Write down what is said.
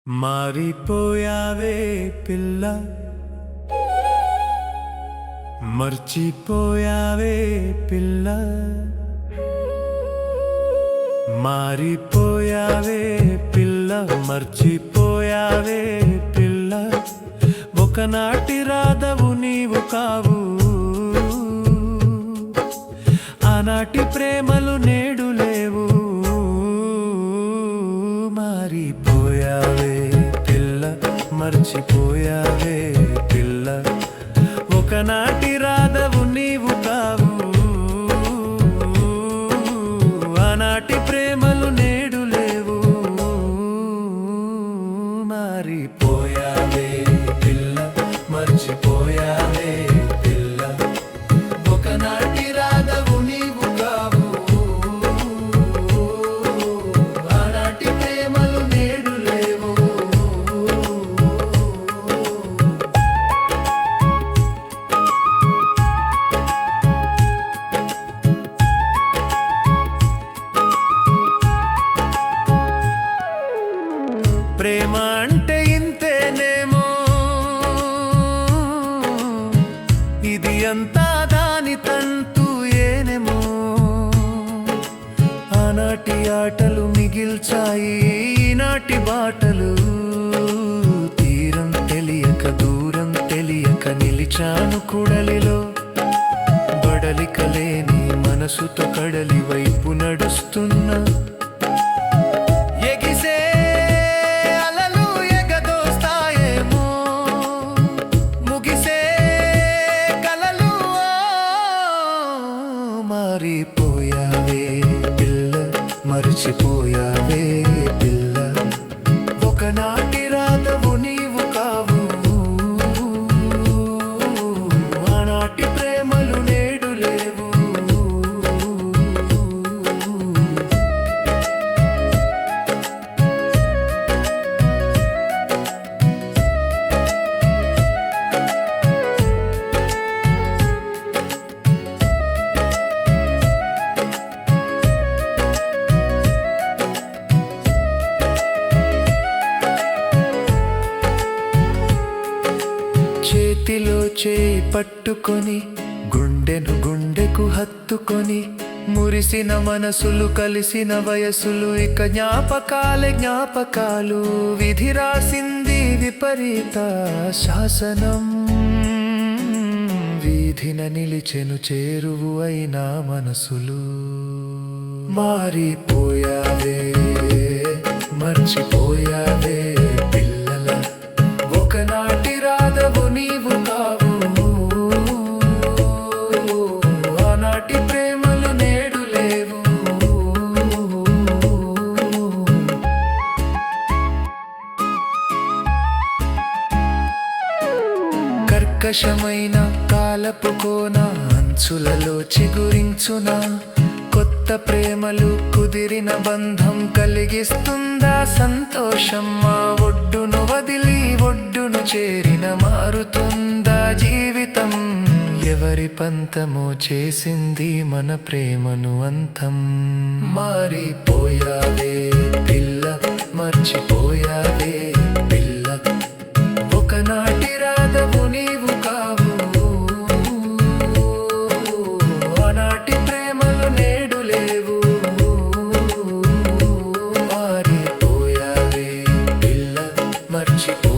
మారిపోయావే పిల్ల, మర్చిపోయావే పిల్ల, మారిపోయావే పిల్ల, మర్చిపోయావే పిల్ల. ఒకనాటి రాధవు నీవు కావు, ఆనాటి ప్రేమలు నేడు లేవు. మారిపోయావే పిల్ల, మర్చిపోయావే పిల్ల. ఒకనాటి రాధవు నీవు కావు, ఆనాటి ప్రేమలు నేడు లేవు. మారిపోయావే పిల్ల, మర్చిపోయావే పిల్ల. ఒకనాటి రాధవు నీవు కావు, ఆనాటి ప్రేమలు నేడు లేవు. ప్రేమ అంటే ఇంతేనేమో, ఇది అంతా దాని తంతు ఏనేమో. ఆనాటి ఆటలు మిగిల్చాయి ఈనాటి బాటలు. తీరం తెలియక దూరం తెలియక నిలిచాను కుడలిలో. బడలిక లేని మనసుతో కడలి వైపు నడుస్తున్నా. మారిపోయావే పిల్ల, మర్చిపోయావే పిల్ల. ఒకనాటి రాధవు నీవు కావు, ఆనాటి ప్రేమలు నేడు లేవు. చేతిలో చేయి పట్టుకొని గుండెను గుండెకు హత్తుకొని, మురిసిన మనసులు కలిసిన వయసులు ఇక జ్ఞాపకాలే జ్ఞాపకాలు. విధి రాసింది విపరీత శాసనం, వీధిన నిలిచెను చేరువు అయిన మనసులు. మారిపోయావే, మర్చిపోయావే పిల్లల. ఒకనాటి రాధవు నీవు కావు, ఆనాటి ప్రేమలు నేడు లేవు. కర్కశమైన కాలపు కోన అంచులలో చిగురించునా. కొత్త ప్రేమలు కుదిరిన బంధం కలిగిస్తుందా సంతోషం. మా ఒడ్డును వదిలి ఒడ్డును చేరిన మారుతుందా జీవితం. ఎవరి పంతమో చేసింది మన ప్రేమను అంతం. మారిపోయావే పిల్ల, మర్చిపోయావే పిల్ల. ఒకనాటి రాధవు నీవు కావు, ఆనాటి ప్రేమలు నేడు లేవు. మారిపోయావే పిల్ల, మర్చిపో